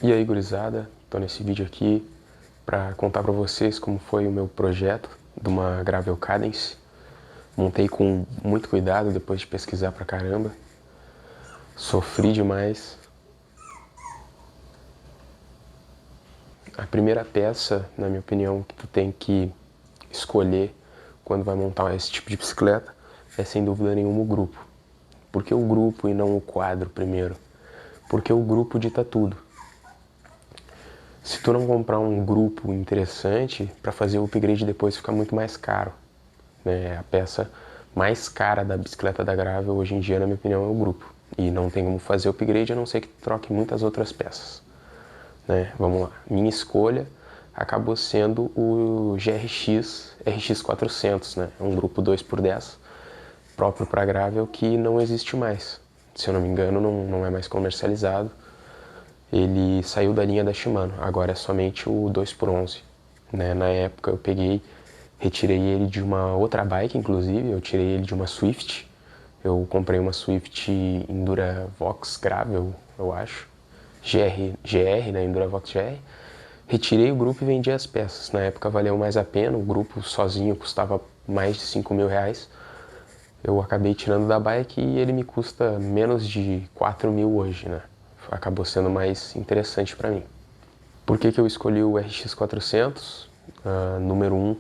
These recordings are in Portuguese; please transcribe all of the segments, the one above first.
E aí, gurizada, tô nesse vídeo aqui para contar para vocês como foi o meu projeto de uma Gravel Cadence. Montei com muito cuidado depois de pesquisar pra caramba. Sofri demais. A primeira peça, na minha opinião, que tu tem que escolher quando vai montar esse tipo de bicicleta é sem dúvida nenhuma o grupo. Por que o grupo e não o quadro primeiro? Porque o grupo dita tudo. Se tu não comprar um grupo interessante, para fazer o upgrade depois fica muito mais caro. Né? A peça mais cara da bicicleta da Gravel hoje em dia, na minha opinião, é o grupo. E não tem como fazer upgrade a não ser que troque muitas outras peças. Né? Vamos lá. Minha escolha acabou sendo o GRX RX400, né? É um grupo 2x10 próprio para Gravel que não existe mais. Se eu não me engano, não é mais comercializado. Ele saiu da linha da Shimano, agora é somente o 2x11. Né? Na época eu peguei, retirei ele de uma outra bike, inclusive, eu tirei ele de uma Swift. Eu comprei uma Swift Enduravox Gravel, eu acho. GR, né? Enduravox GR. Retirei o grupo e vendi as peças. Na época valeu mais a pena, o grupo sozinho custava mais de 5 mil reais. Eu acabei tirando da bike e ele me custa menos de 4 mil hoje, né? Acabou sendo mais interessante para mim. Por que eu escolhi o RX400? Número 1,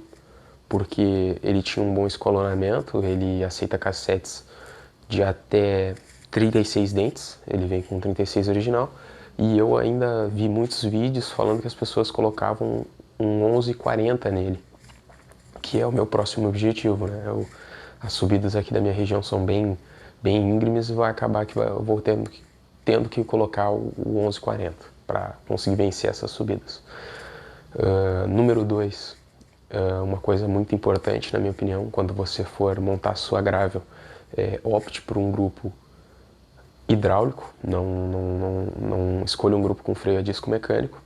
porque ele tinha um bom escalonamento, ele aceita cassetes de até 36 dentes, ele vem com 36 original, e eu ainda vi muitos vídeos falando que as pessoas colocavam um 1140 nele, que é o meu próximo objetivo, né? As subidas aqui da minha região são bem íngremes e vai acabar que eu vou tendo que colocar o 1140 para conseguir vencer essas subidas. Número 2, uma coisa muito importante, na minha opinião, quando você for montar sua Gravel, opte por um grupo hidráulico, não escolha um grupo com freio a disco mecânico.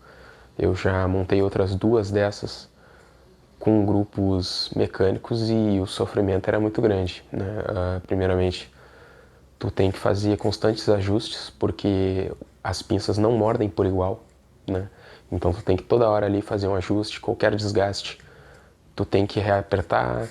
Eu já montei outras duas dessas com grupos mecânicos e o sofrimento era muito grande, né? Primeiramente, tu tem que fazer constantes ajustes porque as pinças não mordem por igual, né? Então tu tem que toda hora ali fazer um ajuste, qualquer desgaste, tu tem que reapertar,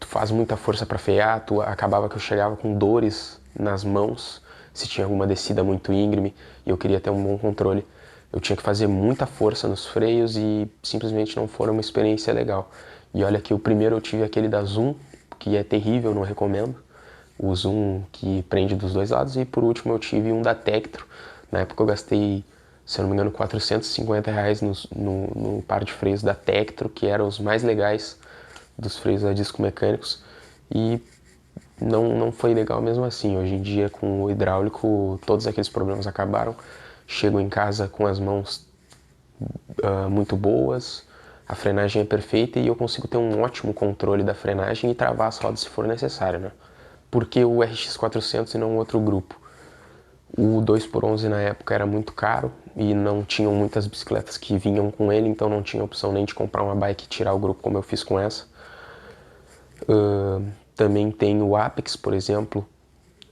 tu faz muita força para frear, tu acabava que eu chegava com dores nas mãos se tinha alguma descida muito íngreme e eu queria ter um bom controle. Eu tinha que fazer muita força nos freios e simplesmente não foi uma experiência legal. E olha que o primeiro eu tive aquele da Zoom, que é terrível, não recomendo. O Zoom que prende dos dois lados. E por último eu tive um da Tektro. Na época eu gastei, se eu não me engano, R$ 450 no par de freios da Tektro, que eram os mais legais dos freios a disco mecânicos. E não foi legal mesmo assim. Hoje em dia, com o hidráulico, todos aqueles problemas acabaram. Chego em casa com as mãos muito boas, a frenagem é perfeita e eu consigo ter um ótimo controle da frenagem e travar as rodas se for necessário, né? Por que o RX400 e não outro grupo? O 2x11 na época era muito caro e não tinham muitas bicicletas que vinham com ele, então não tinha opção nem de comprar uma bike e tirar o grupo como eu fiz com essa. Também tem o Apex, por exemplo,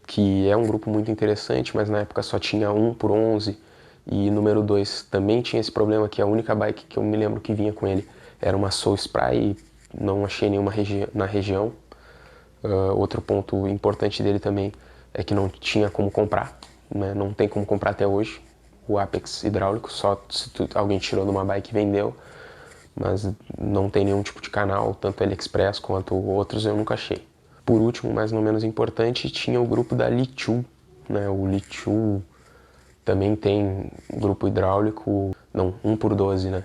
que é um grupo muito interessante, mas na época só tinha 1x11 e número 2 também tinha esse problema que a única bike que eu me lembro que vinha com ele era uma Soul Spray e não achei nenhuma na região. Outro ponto importante dele também é que não tinha como comprar, né? Não tem como comprar até hoje o Apex hidráulico, só se alguém tirou de uma bike e vendeu, mas não tem nenhum tipo de canal, tanto AliExpress quanto outros eu nunca achei. Por último, mas não menos importante, tinha o grupo da Lichu, né? O Lichu também tem grupo hidráulico, não, 1x12, né?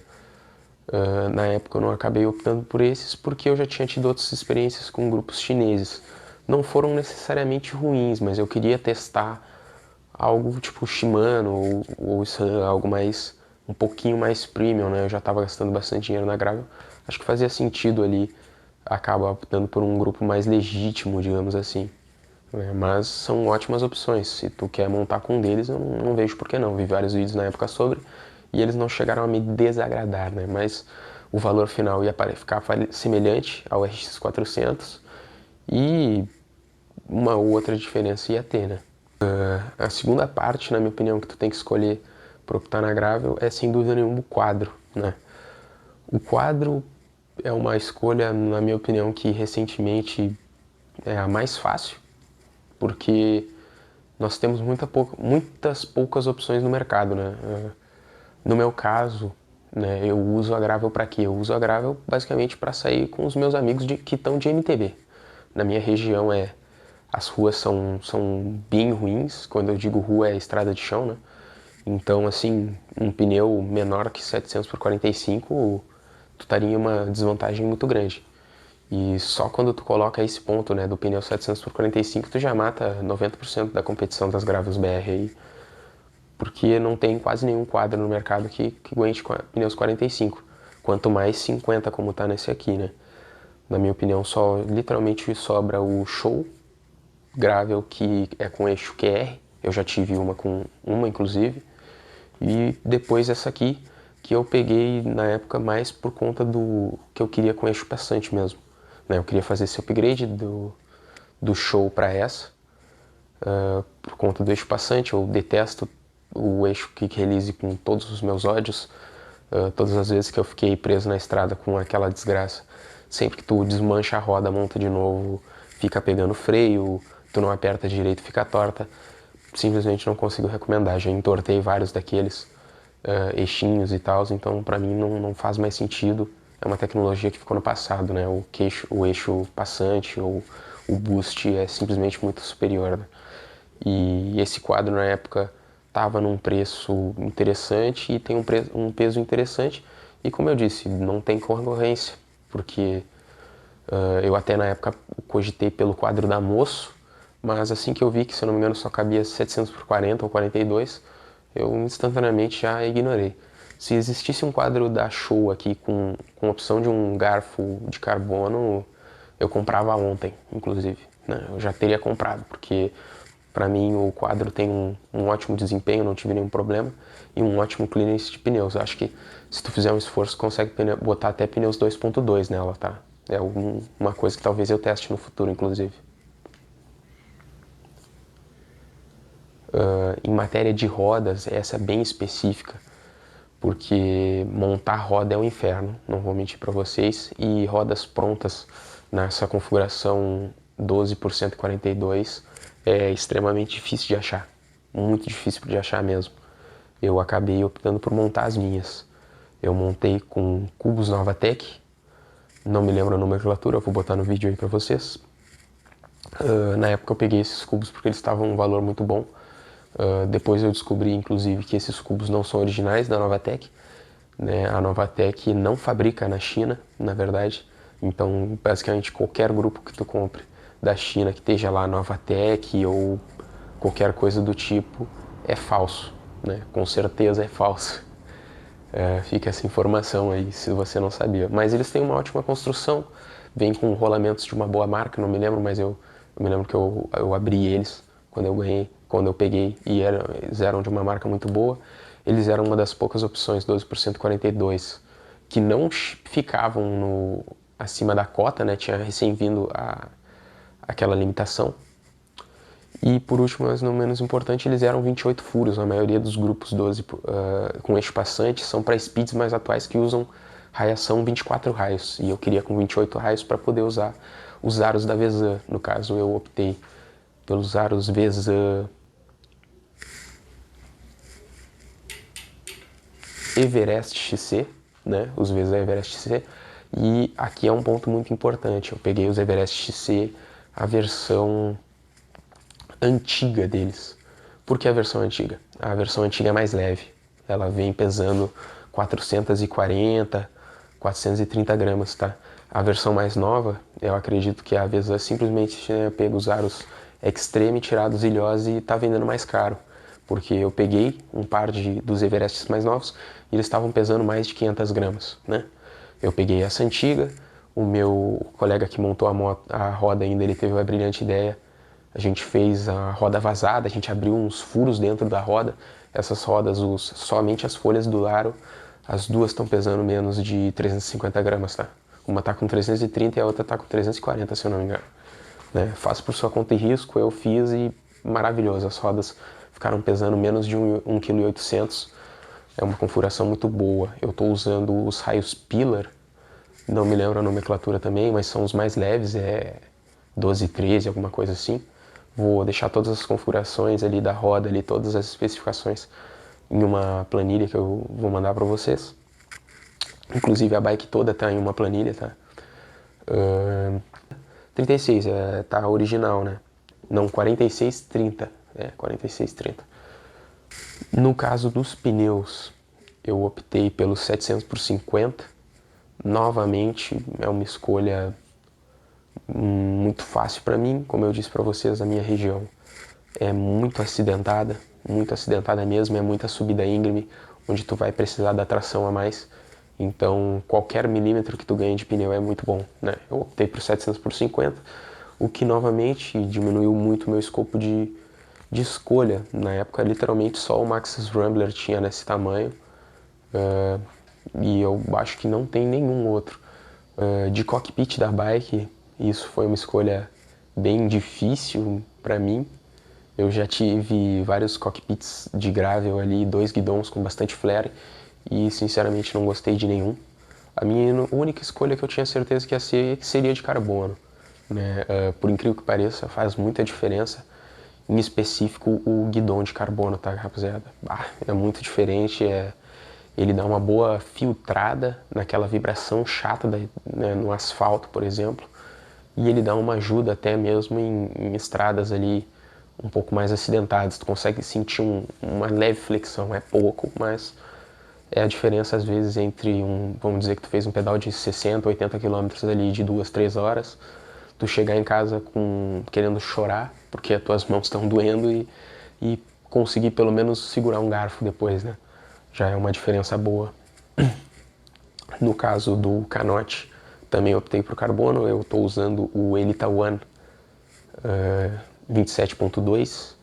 Na época eu não acabei optando por esses porque eu já tinha tido outras experiências com grupos chineses. Não foram necessariamente ruins, mas eu queria testar algo tipo Shimano ou algo mais, um pouquinho mais premium, né? Eu já estava gastando bastante dinheiro na Gravel. Acho que fazia sentido ali acabar optando por um grupo mais legítimo, digamos assim. Mas são ótimas opções. Se tu quer montar com um deles, eu não vejo por que não. Vi vários vídeos na época sobre e eles não chegaram a me desagradar, né? Mas o valor final ia ficar semelhante ao RX400 e uma outra diferença ia ter, né? A segunda parte, na minha opinião, que tu tem que escolher para optar na Gravel é sem dúvida nenhuma o quadro, né? O quadro é uma escolha, na minha opinião, que recentemente é a mais fácil, porque nós temos muitas poucas opções no mercado, né? No meu caso, né, eu uso a Gravel para quê? Eu uso a Gravel basicamente para sair com os meus amigos que estão de MTB. Na minha região as ruas são bem ruins, quando eu digo rua é estrada de chão, né? Então, assim, um pneu menor que 700 por 45, tu estaria em uma desvantagem muito grande. E só quando tu coloca esse ponto, né, do pneu 700 por 45, tu já mata 90% da competição das Gravels BR aí, porque não tem quase nenhum quadro no mercado que aguente pneus 45, quanto mais 50 como tá nesse aqui, né. Na minha opinião, só literalmente sobra o Show Gravel, que é com eixo QR, eu já tive uma inclusive, e depois essa aqui, que eu peguei na época mais por conta do que eu queria com eixo passante mesmo, né? Eu queria fazer esse upgrade do Show para essa, por conta do eixo passante. Eu detesto o eixo Quick Release com todos os meus ódios. Todas as vezes que eu fiquei preso na estrada com aquela desgraça, sempre que tu desmancha a roda, monta de novo, fica pegando freio, tu não aperta direito, fica torta. Simplesmente não consigo recomendar. Já entortei vários daqueles eixinhos e tal, então pra mim não faz mais sentido. É uma tecnologia que ficou no passado, né? O eixo passante ou o boost é simplesmente muito superior, né? E esse quadro na época estava num preço interessante e tem um peso interessante. E como eu disse, não tem concorrência, porque eu até na época cogitei pelo quadro da Moço, mas assim que eu vi que, se eu não me engano, só cabia 700 por 40 ou 42, eu instantaneamente já ignorei. Se existisse um quadro da Show aqui com opção de um garfo de carbono, eu comprava ontem, inclusive, né? Eu já teria comprado, porque para mim o quadro tem um ótimo desempenho, não tive nenhum problema, e um ótimo clearance de pneus. Eu acho que se tu fizer um esforço, consegue botar até pneus 2.2 nela, tá? É uma coisa que talvez eu teste no futuro, inclusive. Em matéria de rodas, essa é bem específica, porque montar roda é um inferno, não vou mentir para vocês, e rodas prontas nessa configuração 12 por 142 é extremamente difícil de achar, muito difícil de achar mesmo. Eu acabei optando por montar as minhas. Eu montei com cubos Novatec, não me lembro a nomenclatura, eu vou botar no vídeo aí para vocês. Na época eu peguei esses cubos porque eles estavam um valor muito bom. Depois eu descobri, inclusive, que esses cubos não são originais da Novatec, né? A Novatec não fabrica na China, na verdade. Então, basicamente, qualquer grupo que tu compre da China que esteja lá Novatec ou qualquer coisa do tipo é falso, né? Com certeza é falso. Fica essa informação aí, se você não sabia. Mas eles têm uma ótima construção, vem com rolamentos de uma boa marca, não me lembro, mas eu me lembro que eu abri eles quando eu ganhei, quando eu peguei, e eles eram de uma marca muito boa. Eles eram uma das poucas opções 12 por 142 que não ficavam acima da cota, né? Tinha recém vindo aquela limitação. E por último, mas não menos importante, eles eram 28 furos. A maioria dos grupos 12 com eixo passante são para speeds mais atuais que usam raiação 24 raios. E eu queria com 28 raios para poder usar os aros da Vezan. No caso, eu optei pelos aros Vezan Everest XC, né? Os Vezan Everest XC. E aqui é um ponto muito importante. Eu peguei os Everest XC, a versão antiga deles. Por que a versão antiga? A versão antiga é mais leve. Ela vem pesando 440, 430 gramas, tá? A versão mais nova, eu acredito que a Vezan simplesmente tinha pego os aros Extreme, tirado os ilhós e tá vendendo mais caro. Porque eu peguei um par dos Everests mais novos e eles estavam pesando mais de 500 gramas, né? Eu peguei essa antiga, o meu colega que montou a roda ainda, ele teve a brilhante ideia. A gente fez a roda vazada, a gente abriu uns furos dentro da roda. Essas rodas, somente as folhas do aro, as duas estão pesando menos de 350 gramas, tá? Uma tá com 330 e a outra tá com 340, se eu não me engano. Né? Faço por sua conta e risco, eu fiz e maravilhoso. As rodas ficaram pesando menos de 1,8 kg. é uma configuração muito boa. Eu estou usando os raios Pillar, não me lembro a nomenclatura também, mas são os mais leves, é 12, 13, alguma coisa assim. Vou deixar todas as configurações ali da roda, ali, todas as especificações em uma planilha que eu vou mandar para vocês. Inclusive a bike toda tá em uma planilha, tá? 36, tá original, né? Não, 46, 30. 46, 30. No caso dos pneus, eu optei pelos 700 por 50. Novamente, é uma escolha muito fácil para mim. Como eu disse para vocês, a minha região é muito acidentada mesmo, é muita subida íngreme, onde tu vai precisar da tração a mais. Então, qualquer milímetro que tu ganhe de pneu é muito bom, né? Eu optei por 700 por 50, o que novamente diminuiu muito o meu escopo de escolha. Na época, literalmente, só o Maxxis Rambler tinha nesse tamanho, e eu acho que não tem nenhum outro. De cockpit da bike, isso foi uma escolha bem difícil para mim. Eu já tive vários cockpits de gravel ali, 2 guidões com bastante flare, e sinceramente não gostei de nenhum. A minha única escolha que eu tinha certeza que ia ser seria de carbono, né? Por incrível que pareça, faz muita diferença. Em específico o guidão de carbono, tá, rapaziada? É muito diferente, ele dá uma boa filtrada naquela vibração chata né, no asfalto, por exemplo, e ele dá uma ajuda até mesmo em estradas ali um pouco mais acidentadas. Tu consegue sentir uma leve flexão, é pouco, mas é a diferença às vezes entre vamos dizer que tu fez um pedal de 60, 80 quilômetros ali de 2, 3 horas, tu chegar em casa querendo chorar, porque as tuas mãos estão doendo e conseguir pelo menos segurar um garfo depois, né? Já é uma diferença boa. No caso do canote, também optei por carbono, eu estou usando o Elita One 27.2.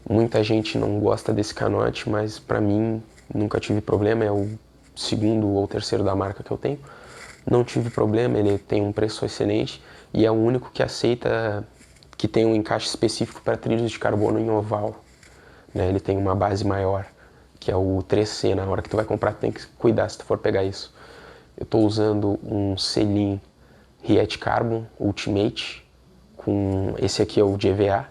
Muita gente não gosta desse canote, mas para mim nunca tive problema, é o segundo ou terceiro da marca que eu tenho. Não tive problema, ele tem um preço excelente e é o único que aceita que tem um encaixe específico para trilhos de carbono em oval, né? Ele tem uma base maior, que é o 3C. Na hora que tu vai comprar, tu tem que cuidar se tu for pegar isso. Eu estou usando um selim Riet Carbon Ultimate, com esse aqui é o de EVA.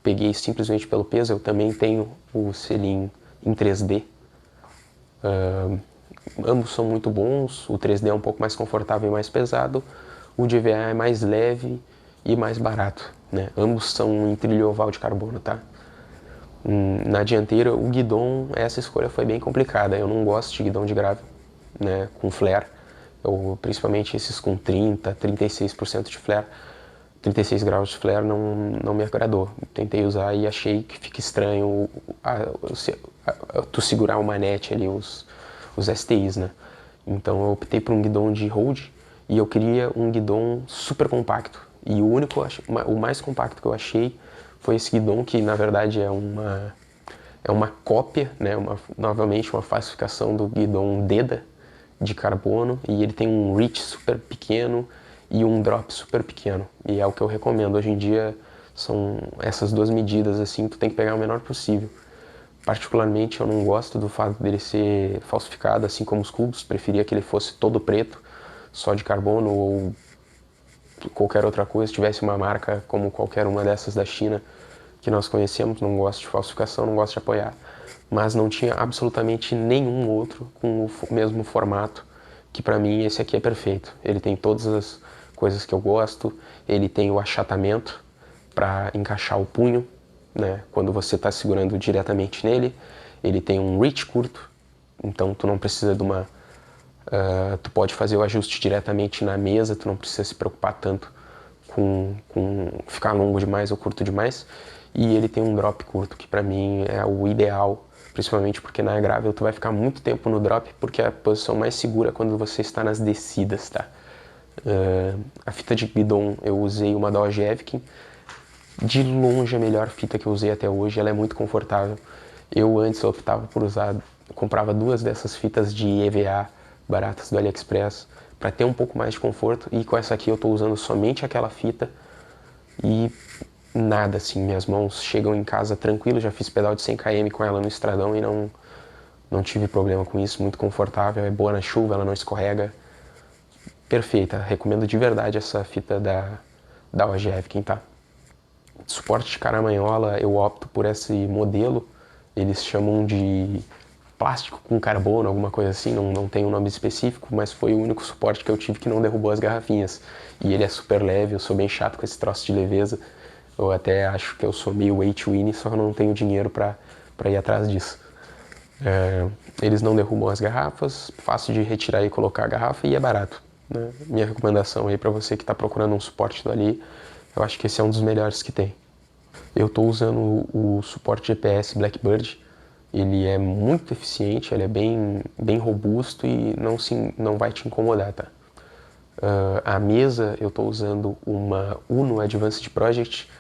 Peguei simplesmente pelo peso. Eu também tenho o selim em 3D. Ambos são muito bons. O 3D é um pouco mais confortável e mais pesado. O de EVA é mais leve e mais barato, né? Ambos são em trilho oval de carbono, tá? Na dianteira, o guidão, essa escolha foi bem complicada. Eu não gosto de guidão de gravel, né, com flare. Principalmente esses com 30, 36% de flare. 36 graus de flare não me agradou. Tentei usar e achei que fica estranho tu segurar o manete ali, os STIs, né? Então eu optei por um guidão de road e eu queria um guidão super compacto. E o mais compacto que eu achei foi esse guidão, que na verdade é uma cópia, né? Novamente uma falsificação do guidão Deda de carbono, e ele tem um reach super pequeno e um drop super pequeno, e é o que eu recomendo. Hoje em dia são essas duas medidas, assim, tu tem que pegar o menor possível. Particularmente eu não gosto do fato dele ser falsificado, assim como os cubos. Preferia que ele fosse todo preto, só de carbono, ou qualquer outra coisa, tivesse uma marca como qualquer uma dessas da China que nós conhecemos. Não gosto de falsificação, não gosto de apoiar, mas não tinha absolutamente nenhum outro com o mesmo formato, que para mim esse aqui é perfeito. Ele tem todas as coisas que eu gosto, ele tem o achatamento para encaixar o punho, né, quando você está segurando diretamente nele. Ele tem um reach curto, então tu não precisa de uma... tu pode fazer o ajuste diretamente na mesa, tu não precisa se preocupar tanto com ficar longo demais ou curto demais. E ele tem um drop curto, que pra mim é o ideal, principalmente porque na gravel tu vai ficar muito tempo no drop, porque é a posição mais segura quando você está nas descidas, tá? A fita de guidão, eu usei uma da Ojevkin, de longe a melhor fita que eu usei até hoje. Ela é muito confortável. Eu antes optava por comprava 2 dessas fitas de EVA baratas do AliExpress para ter um pouco mais de conforto, e com essa aqui eu estou usando somente aquela fita e nada, assim, minhas mãos chegam em casa tranquilo. Já fiz pedal de 100 km com ela no estradão e não tive problema com isso, muito confortável, é boa na chuva, ela não escorrega. Perfeita, recomendo de verdade essa fita da OGF, quem tá. Suporte de caramanhola, eu opto por esse modelo, eles chamam de plástico com carbono, alguma coisa assim, não tem um nome específico, mas foi o único suporte que eu tive que não derrubou as garrafinhas. E ele é super leve, eu sou bem chato com esse troço de leveza, eu até acho que eu sou meio weight winning, só que eu não tenho dinheiro para ir atrás disso. Eles não derrubam as garrafas, fácil de retirar e colocar a garrafa e é barato. Né? Minha recomendação aí para você que está procurando um suporte dali, eu acho que esse é um dos melhores que tem. Eu estou usando o suporte GPS Blackbird, ele é muito eficiente, ele é bem robusto e não vai te incomodar, tá? A mesa, eu estou usando uma Uno Advanced Project,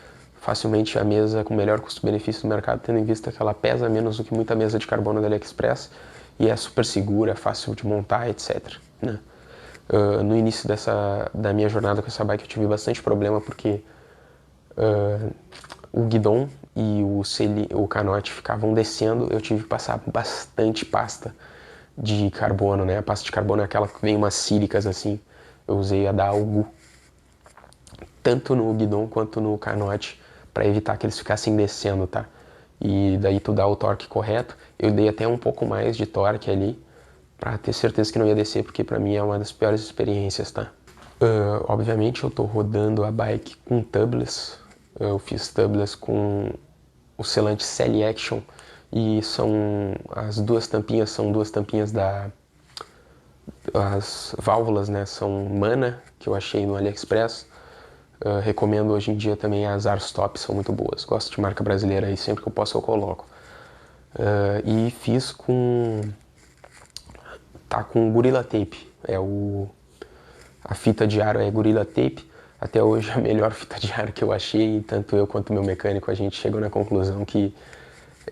facilmente a mesa com melhor custo-benefício do mercado, tendo em vista que ela pesa menos do que muita mesa de carbono da AliExpress e é super segura, fácil de montar, etc. Né? No início da minha jornada com essa bike eu tive bastante problema porque o guidon e o canote ficavam descendo, eu tive que passar bastante pasta de carbono, né? A pasta de carbono é aquela que vem umas sílicas assim. Eu usei a da Algu, tanto no guidon quanto no canote, para evitar que eles ficassem descendo, tá? E daí tu dá o torque correto. Eu dei até um pouco mais de torque ali, para ter certeza que não ia descer, porque para mim é uma das piores experiências, tá? Obviamente eu tô rodando a bike com tubeless. Eu fiz tubeless com o selante Cell Action e as duas tampinhas as válvulas, né, são Mana, que eu achei no AliExpress. Recomendo hoje em dia também as Arstop, são muito boas. Gosto de marca brasileira aí, sempre que eu posso eu coloco. E fiz com Gorilla Tape, a fita de aro é Gorilla Tape. Até hoje a melhor fita de aro que eu achei, tanto eu quanto o meu mecânico, a gente chegou na conclusão que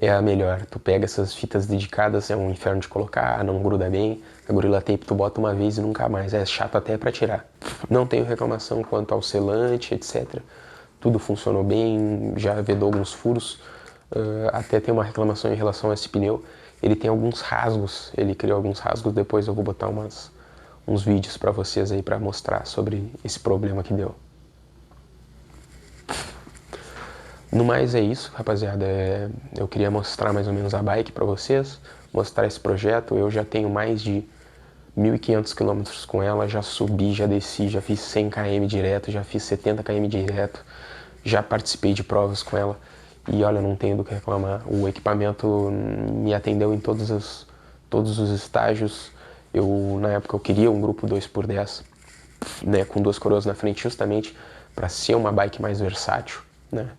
é a melhor. Tu pega essas fitas dedicadas, é um inferno de colocar, não gruda bem. A Gorilla Tape tu bota uma vez e nunca mais, é chato até pra tirar. Não tenho reclamação quanto ao selante, etc. Tudo funcionou bem, já vedou alguns furos. Até tem uma reclamação em relação a esse pneu. Ele tem alguns rasgos, ele criou alguns rasgos, depois eu vou botar uns vídeos pra vocês aí pra mostrar sobre esse problema que deu. No mais é isso, rapaziada. Eu queria mostrar mais ou menos a bike pra vocês, mostrar esse projeto. Eu já tenho mais de 1.500 km com ela, já subi, já desci, já fiz 100 km direto, já fiz 70 km direto, já participei de provas com ela e olha, não tenho do que reclamar. O equipamento me atendeu em todos os estágios. Na época eu queria um grupo 2x10, né, com duas coroas na frente, justamente para ser uma bike mais versátil, né?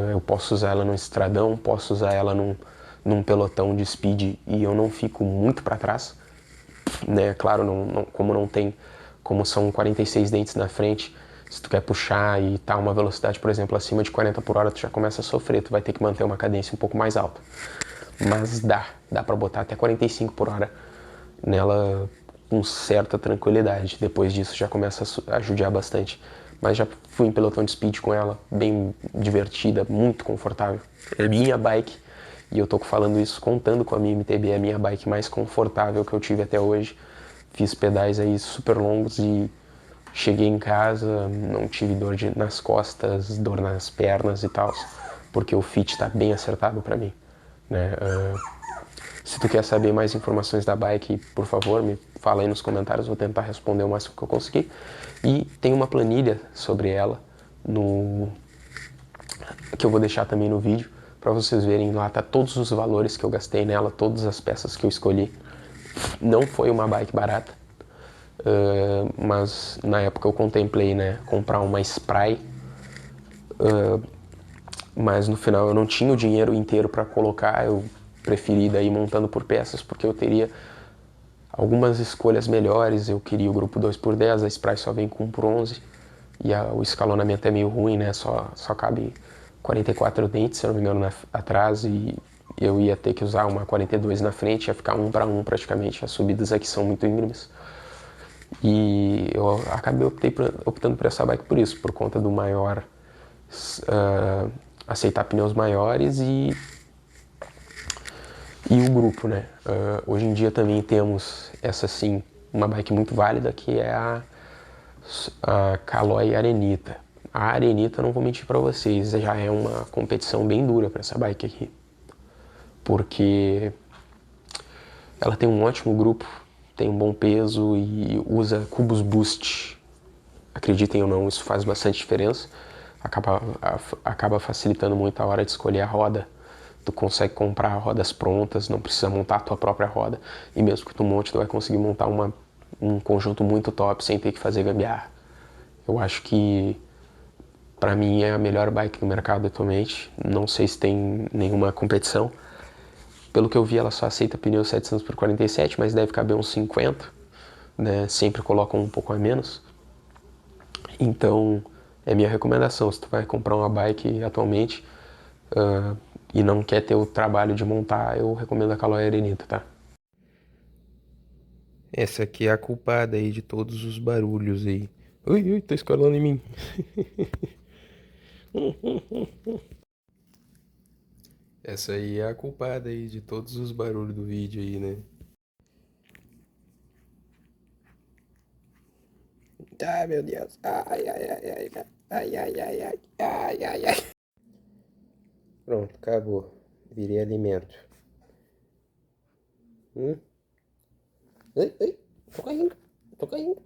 Eu posso usar ela no estradão, posso usar ela num pelotão de speed e eu não fico muito para trás, né? Claro, como são 46 dentes na frente, se tu quer puxar e tá uma velocidade, por exemplo, acima de 40 por hora, tu já começa a sofrer, tu vai ter que manter uma cadência um pouco mais alta. Mas dá para botar até 45 por hora nela com certa tranquilidade. Depois disso já começa a judiar bastante. Mas já fui em pelotão de speed com ela, bem divertida, muito confortável. É minha bike, e eu tô falando isso contando com a minha MTB, é a minha bike mais confortável que eu tive até hoje. Fiz pedais aí super longos e cheguei em casa, não tive dor nas costas, dor nas pernas e tal, porque o fit tá bem acertado para mim, né? Se tu quer saber mais informações da bike, por favor, me fala aí nos comentários, vou tentar responder o máximo que eu conseguir. E tem uma planilha sobre ela que eu vou deixar também no vídeo para vocês verem. Lá tá todos os valores que eu gastei nela, todas as peças que eu escolhi. Não foi uma bike barata, mas na época eu contemplei, né, comprar uma spray, mas no final eu não tinha o dinheiro inteiro para colocar. Eu preferi daí montando por peças, porque eu teria algumas escolhas melhores. Eu queria o grupo 2x10, a spray só vem com 1x11 e o escalonamento é meio ruim, né? Só cabe 44 dentes, se eu não me engano, atrás, e eu ia ter que usar uma 42 na frente, ia ficar 1-1 praticamente. As subidas aqui são muito íngremes. E eu acabei optando por essa bike por isso, por conta do maior aceitar pneus maiores E o grupo, né? Hoje em dia também temos essa sim, uma bike muito válida que é a Caloi Arenita. A Arenita, não vou mentir para vocês, já é uma competição bem dura para essa bike aqui. Porque ela tem um ótimo grupo, tem um bom peso e usa cubos boost. Acreditem ou não, isso faz bastante diferença. Acaba facilitando muito a hora de escolher a roda. Tu consegue comprar rodas prontas, não precisa montar a tua própria roda. E mesmo que tu monte, tu vai conseguir montar um conjunto muito top sem ter que fazer gambiarra. Eu acho que pra mim é a melhor bike do mercado atualmente. Não sei se tem nenhuma competição. Pelo que eu vi, ela só aceita pneu 700 por 47, mas deve caber uns 50, né? Sempre colocam um pouco a menos. Então, é minha recomendação. Se tu vai comprar uma bike atualmente e não quer ter o trabalho de montar, eu recomendo a Caloi Arenita, tá? Essa aqui é a culpada aí de todos os barulhos aí. Ui, ui, tá escolando em mim. Essa aí é a culpada aí de todos os barulhos do vídeo aí, né? Ai, meu Deus. Ai, ai, ai, ai, ai, ai, ai, ai, ai, ai, ai. Pronto, acabou. Virei alimento. Ai, ai, tô caindo, tô caindo.